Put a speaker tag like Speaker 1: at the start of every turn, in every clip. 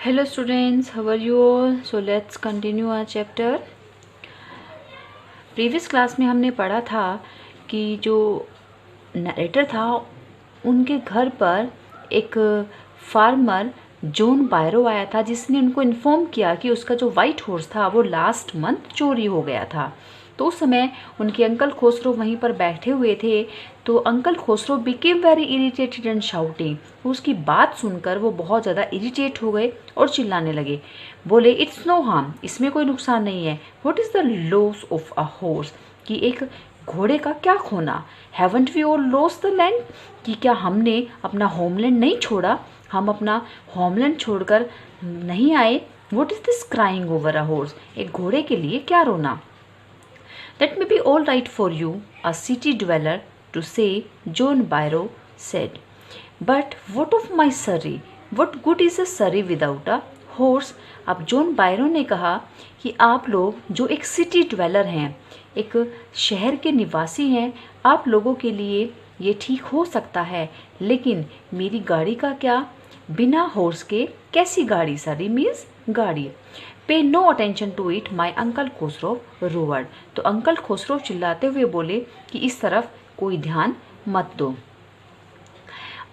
Speaker 1: Hello students, how are you all? So let's continue our chapter. Previous class में हमने पढ़ा था कि जो नरेटर था उनके घर पर एक फार्मर जॉन बायरो आया था जिसने उनको इन्फॉर्म किया कि उसका जो वाइट हॉर्स था वो लास्ट मंथ चोरी हो गया था। तो उस समय उनके अंकल खोसरो वहीं पर बैठे हुए थे। तो uncle Khosrow became very irritated and shouting. उसकी बात सुनकर वो बहुत ज़्यादा इरिटेट हो गए और चिल्लाने लगे। बोले इट्स नो हार्म, इसमें कोई नुकसान नहीं है। What is the loss of a horse, कि एक घोड़े का क्या खोना। Haven't we all lost the land, कि क्या हमने अपना होमलैंड नहीं छोड़ा, हम अपना होमलैंड छोड़कर नहीं आए। What is this crying over a horse, एक घोड़े के लिए क्या रोना। That may be all right for you, a city dweller, to say, John Byro said. But what of my Surrey? What good is a Surrey without a horse? अब John Byro ने कहा कि आप लोग जो एक सिटी ड्वेलर हैं, एक शहर के निवासी हैं, आप लोगों के लिए ये ठीक हो सकता है, लेकिन मेरी गाड़ी का क्या। बिना हॉर्स के कैसी गाड़ी। सरी मीन्स गाड़ी। Pay no attention to it, my uncle Khosrow roared. तो अंकल खोसरो चिल्लाते हुए बोले कि इस तरफ कोई ध्यान मत दो।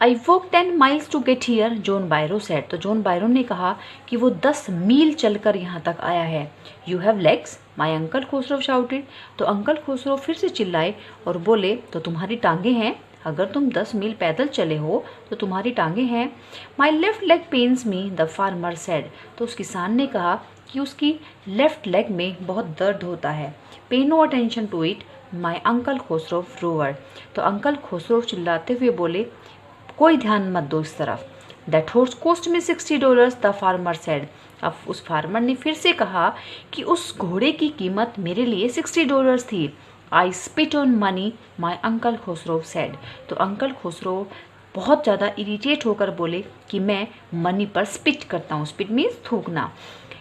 Speaker 1: I walk 10 miles to get here, John Byro said. तो जॉन बायरो ने कहा कि वो 10 मील चलकर यहाँ तक आया है। You have legs, my uncle Khosrow shouted. तो अंकल खोसरो फिर से चिल्लाए और बोले तो तुम्हारी टांगे हैं, अगर तुम 10 मील पैदल चले हो तो तुम्हारी टांगे हैं। My left leg pens me, the farmer said. तो उस किसान ने कहा कि उसकी लेफ्ट लेग में बहुत दर्द होता है। Pay no attention to it, my uncle Khosrow roared. तो अंकल खोसरो चिल्लाते हुए बोले कोई ध्यान मत दो इस तरफ। That horse cost me $60, the farmer said. अब उस फार्मर ने फिर से कहा कि उस घोड़े की कीमत मेरे लिए $60 थी। I spit on money, my uncle Khosrow said. तो अंकल खोसरो बहुत ज़्यादा इरिटेट होकर बोले कि मैं मनी पर स्पिट करता हूँ। स्पिट मीन्स थूकना।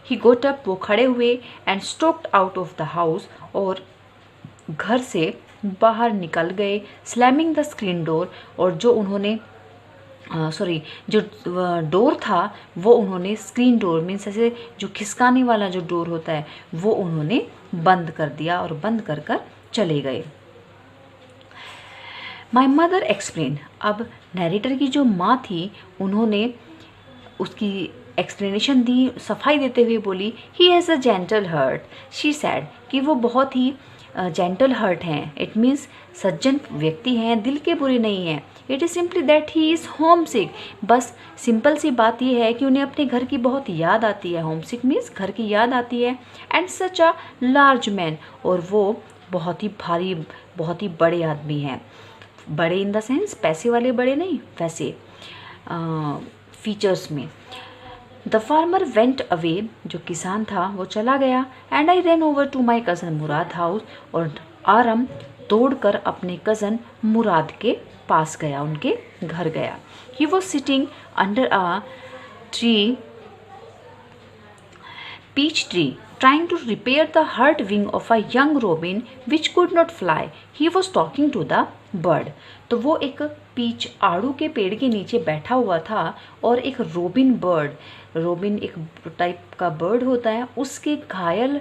Speaker 1: ही गोट अप, वो खड़े हुए and stocked out of the house, और घर से बाहर निकल गए। स्लैमिंग द स्क्रीन डोर, और जो उन्होंने जो डोर था वो उन्होंने, स्क्रीन डोर मीन्स ऐसे जो खिसकाने वाला जो डोर होता है वो उन्होंने बंद कर दिया और बंद कर कर चले गए। My mother explain. अब नरेटर की जो माँ थी उन्होंने उसकी एक्सप्लेनेशन दी, सफाई देते हुए बोली he has a gentle heart, she said, कि वो बहुत ही जेंटल हर्ट हैं। इट मीन्स सज्जन व्यक्ति हैं, दिल के बुरे नहीं हैं। It is simply that he is होम सिक, बस सिंपल सी बात यह है कि उन्हें अपने घर की बहुत याद आती है। होम सिक मीन्स घर की याद आती है। And such a large man, और वो बहुत ही भारी, बहुत ही बड़े आदमी हैं। बड़े इन द सेंस पैसे वाले बड़े नहीं, वैसे फीचर्स में। द फार्मर वेंट अवे, जो किसान था वो चला गया। And I ran over to my cousin Mourad house, और आरम दौड़कर अपने कज़न मुराद के पास गया, उनके घर गया। He was sitting under a tree, peach tree, trying to repair the hurt wing of a young robin which could not fly. He was talking to the bird. तो वो एक पीच आड़ू के पेड़ के नीचे बैठा हुआ था और एक रोबिन बर्ड, रोबिन एक टाइप का बर्ड होता है, उसके घायल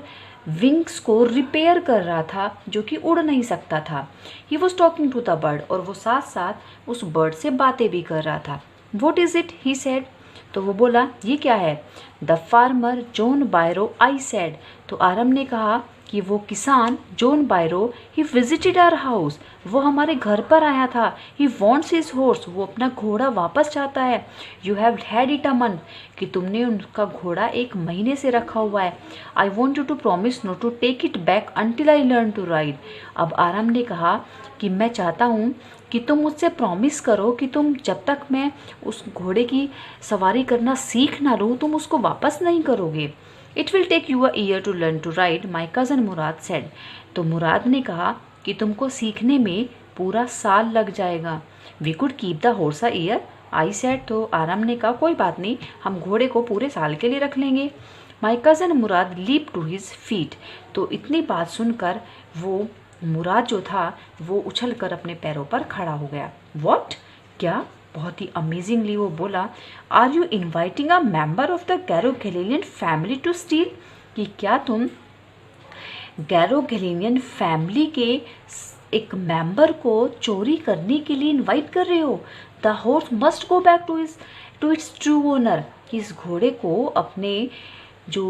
Speaker 1: विंग्स को रिपेयर कर रहा था जो कि उड़ नहीं सकता था। He was talking to the bird, और वो साथ साथ उस बर्ड से बातें भी कर रहा था। What is it, he said. तो वो बोला ये क्या है। The farmer John Byro, I said. तो आरम ने कहा कि वो किसान John Byro, he visited our house, वो हमारे घर पर आया था। ही वॉन्ट्स हिज हॉर्स, वो अपना घोड़ा वापस चाहता है। You have had it a month, कि तुमने उनका घोड़ा 1 महीने से रखा हुआ है। I want you to promise not to take it back until I learn to ride. अब आरम ने कहा कि मैं चाहता हूँ कि तुम मुझसे प्रॉमिस करो कि तुम जब तक मैं उस घोड़े की सवारी करना सीख ना लूँ तुम उसको वापस नहीं करोगे। It will take you a year to learn to ride, my cousin Mourad said. तो मुराद ने कहा कि तुमको सीखने में पूरा साल लग जाएगा। We could keep the horse a year, I said. तो आराम ने कहा कोई बात नहीं, हम घोड़े को पूरे साल के लिए रख लेंगे। My cousin Mourad leap to his feet. तो इतनी बात सुनकर वो मुराद जो था वो उछल कर अपने पैरों पर खड़ा हो गया। वॉट, क्या, बहुत ही अमेजिंगली वो बोला, are you inviting a member of the Garoghlanian family to steal, कि क्या तुम गैरोगैलिलियन फैमिली के एक मेंबर को चोरी करने के लिए इनवाइट कर रहे हो। The horse must go back to its true owner, कि इस घोड़े को अपने जो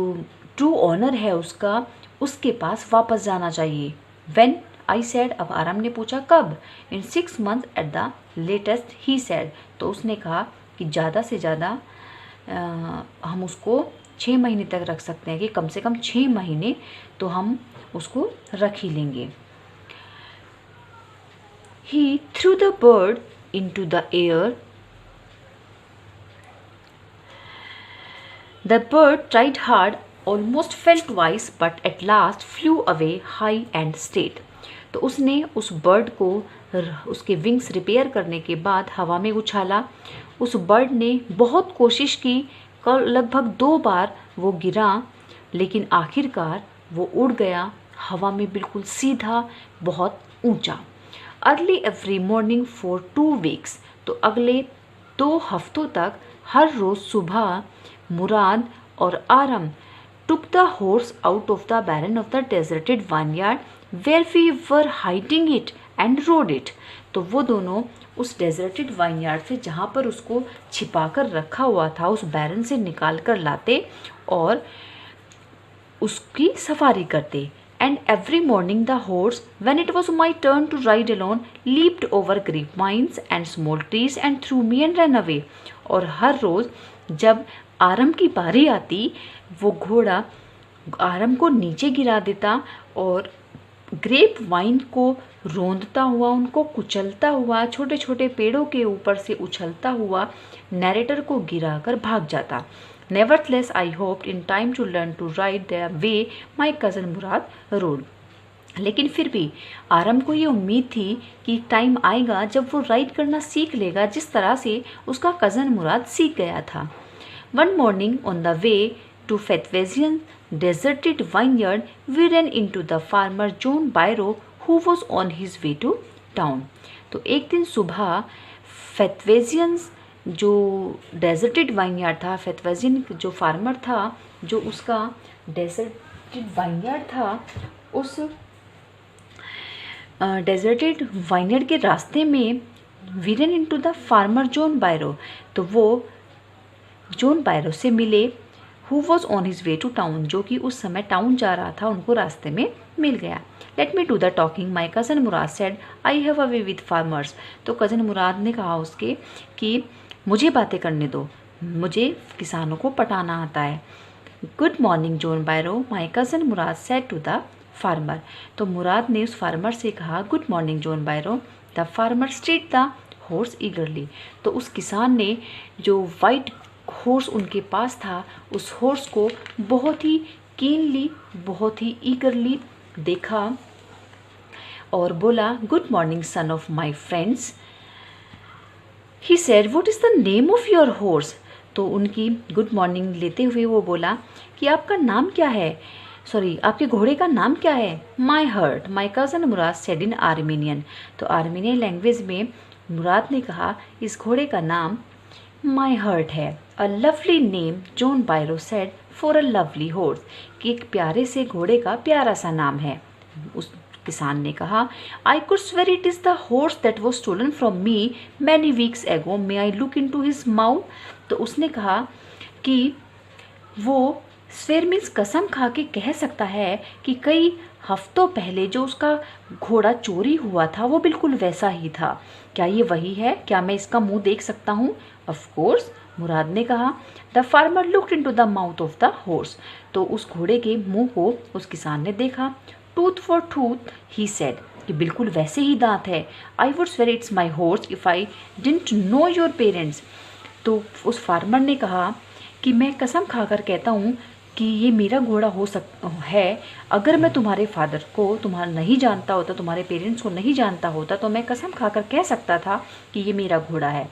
Speaker 1: ट्रू ओनर है उसके पास वापस जाना चाहिए। व्हेन आई सेड, अब आराम ने पूछा कब। इन 6 months at the latest he said, तो उसने कहा कि ज़्यादा से ज़्यादा हम उसको 6 महीने तक रख सकते हैं, कि कम से कम 6 महीने तो हम उसको रख ही लेंगे। He threw the bird into the air. The bird tried hard, almost fell twice, but at last flew away high and straight. तो उसने उस बर्ड को उसके विंग्स रिपेयर करने के बाद हवा में उछाला। उस बर्ड ने बहुत कोशिश की, लगभग 2 बार वो गिरा, लेकिन आखिरकार वो उड़ गया हवा में बिल्कुल सीधा, बहुत ऊंचा। Early every morning for 2 weeks, तो अगले 2 हफ्तों तक हर रोज़ सुबह मुराद और आरम took the horse out of the barren of the deserted vineyard where we were hiding it and rode it. तो वो दोनों उस डेजर्टेड वाइनयार्ड से जहाँ पर उसको छिपा कर रखा हुआ था उस बैरन से निकाल कर लाते और उसकी सफारी करते। And every morning the horse, when it was my turn to ride alone, leaped over grapevines and small trees and threw me and ran away. और हर रोज़ जब आरम की बारी आती, वो घोड़ा आरम को नीचे गिरा देता और ग्रेप वाइन को रोंदता हुआ, उनको कुचलता हुआ, छोटे छोटे पेड़ों के ऊपर से उछलता हुआ नैरेटर को गिराकर भाग जाता। Nevertheless, I hoped in time to learn to ride the way my cousin Murad rode. लेकिन फिर भी आरम को ये उम्मीद थी कि टाइम आएगा जब वो राइड करना सीख लेगा जिस तरह से उसका कज़न मुराद सीख गया था। One morning on the way to Fethwezian deserted vineyard, we ran into the farmer John Byro who was on his way to town. तो एक दिन सुबह फेथवेजियंस जो डेजर्टेड वाइनयार्ड था, फेथवेजियन जो फार्मर था जो उसका डेजर्टेड वाइनयार्ड था, उस डेजर्टेड वाइनयार्ड के रास्ते में we ran into the farmer John Byro, तो वो जॉन बायरो से मिले who was on his way to town, जो कि उस समय टाउन जा रहा था, उनको रास्ते में मिल गया। Let me do the talking, my cousin Mourad said I have a way with farmers, तो कज़न मुराद ने कहा उसके कि मुझे बातें करने दो, मुझे किसानों को पटाना आता है। Good morning John Byro, my cousin Mourad said to the farmer, तो मुराद ने उस फार्मर से कहा good morning John Byro. The farmer studied the horse eagerly, तो उस किसान ने जो वाइट हॉर्स उनके पास था उस हॉर्स को बहुत ही कीनली, बहुत ही ईगरली देखा और बोला good morning son of my friends. He said what is the name of your horse, तो उनकी गुड मॉर्निंग लेते हुए वो बोला कि आपका नाम क्या है, आपके घोड़े का नाम क्या है। माई hurt, my cousin Mourad said in Armenian, तो आर्मीनियन लैंग्वेज में मुराद ने कहा इस घोड़े का नाम माई हर्ट है। A lovely name John Byro said for a lovely horse, कि एक प्यारे से घोड़े का प्यारा सा नाम है। उस किसान ने कहा I could swear it is the horse that was stolen from me many weeks ago, may I look into his mouth, तो उसने कहा कि वो स्वेयर मीन्स कसम खा के कह सकता है कि कई हफ्तों पहले जो उसका घोड़ा चोरी हुआ था वो बिल्कुल वैसा ही था। क्या ये वही है, क्या मैं इसका मुंह देख सकता हूँ। ऑफ कोर्स, मुराद ने कहा। The farmer looked into the mouth of the horse, तो उस घोड़े के मुंह को उस किसान ने देखा। Tooth for tooth he said, कि बिल्कुल वैसे ही दांत है। I would swear it's my horse if I didn't know your parents, तो उस फार्मर ने कहा कि मैं कसम खाकर कहता हूँ कि ये मेरा घोड़ा हो है, अगर मैं तुम्हारे फादर को तुम्हारा नहीं जानता होता, तुम्हारे पेरेंट्स को नहीं जानता होता, तो मैं कसम खाकर कह सकता था कि ये मेरा घोड़ा है।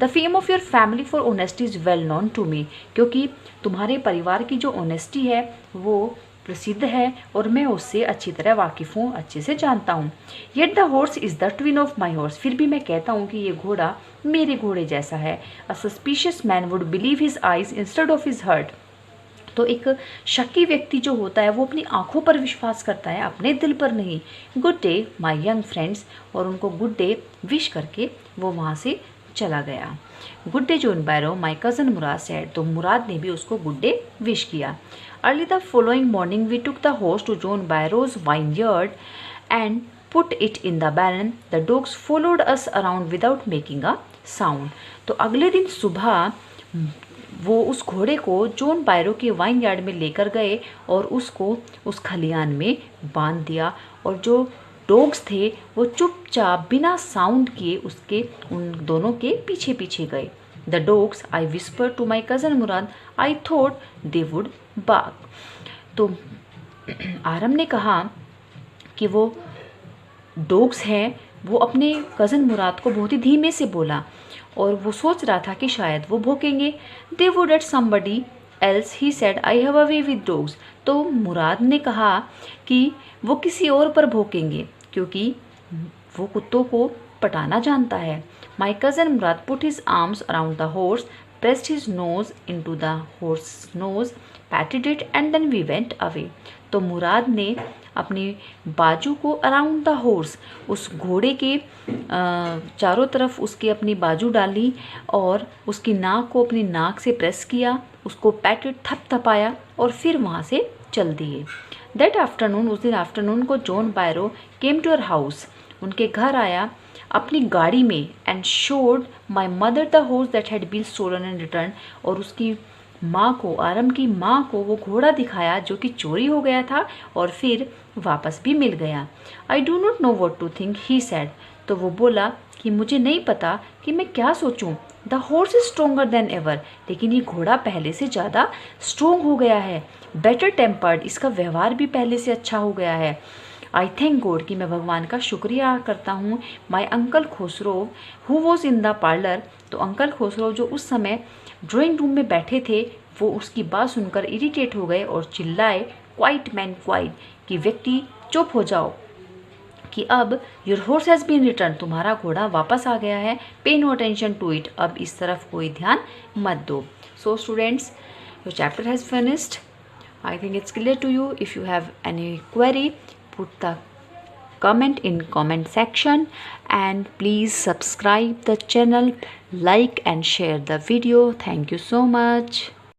Speaker 1: The fame of your family for honesty is well known to me, क्योंकि तुम्हारे परिवार की जो ऑनेस्टी है वो प्रसिद्ध है और मैं उससे अच्छी तरह वाकिफ़ हूँ, अच्छे से जानता हूँ। Yet the horse is the twin of my horse, फिर भी मैं कहता हूँ कि ये घोड़ा मेरे घोड़े जैसा है। A suspicious man would believe his eyes instead of his heart, तो एक शकी व्यक्ति जो होता है वो अपनी आंखों पर विश्वास करता है, अपने दिल पर नहीं। Good day my young friends, और उनको गुड डे विश करके वो वहाँ से चला गया। Good day John Byro my cousin Mourad said, तो मुराद ने भी उसको गुड डे विश किया। Early the following morning we took the horse to John Byro's vineyard and put it in the barn, the dogs followed us around without making a sound, तो अगले दिन सुबह वो उस घोड़े को जॉन बायरो के वाइन यार्ड में लेकर गए और उसको उस खलियान में बांध दिया, और जो डॉग्स थे वो चुपचाप बिना साउंड किए उसके उन दोनों के पीछे पीछे गए। The dogs I whisper to my cousin Mourad I thought they would bark, तो आरम ने कहा कि वो डॉग्स हैं, वो अपने कज़न मुराद को बहुत ही धीमे से बोला और वो सोच रहा था कि शायद वो भौंकेंगे। They would eat somebody else he said I have a way with dogs, तो मुराद ने कहा कि वो किसी और पर भौंकेंगे क्योंकि वो कुत्तों को पटाना जानता है। माई cousin Murad put his arms around the horse, pressed his nose into the horse's nose, patted it and then we went away, तो मुराद ने अपने बाजू को अराउंड द हॉर्स, उस घोड़े के चारों तरफ उसकी अपनी बाजू डाली और उसकी नाक को अपनी नाक से प्रेस किया, उसको पैटेड थपथपाया और फिर वहाँ से चल दिए। दैट आफ्टरनून, उस दिन आफ्टरनून को John Byro came to our house, उनके घर आया अपनी गाड़ी में, and showed my mother the horse that had been stolen and return, और उसकी माँ को, आरम की माँ को वो घोड़ा दिखाया जो कि चोरी हो गया था और फिर वापस भी मिल गया। I do not know what to think he said, तो वो बोला कि मुझे नहीं पता कि मैं क्या सोचूं। The horse is stronger then ever, लेकिन ये घोड़ा पहले से ज़्यादा स्ट्रोंग हो गया है। बेटर टेम्पर्ड, इसका व्यवहार भी पहले से अच्छा हो गया है। आई थैंक गॉड, कि मैं भगवान का शुक्रिया करता हूँ। My uncle Khusro who was in the parlour, तो अंकल खुसरो जो उस समय ड्राइंग रूम में बैठे थे वो उसकी बात सुनकर इरिटेट हो गए और चिल्लाए क्वाइट मैन क्वाइट, कि व्यक्ति चुप हो जाओ, कि अब your horse has been return, तुम्हारा घोड़ा वापस आ गया है। Pay no attention to it, अब इस तरफ कोई ध्यान मत दो। So students, your chapter has finished. I think it's clear to you. If you have any query, put the comment in comment section, and please subscribe the channel, like and share the video. Thank you so much.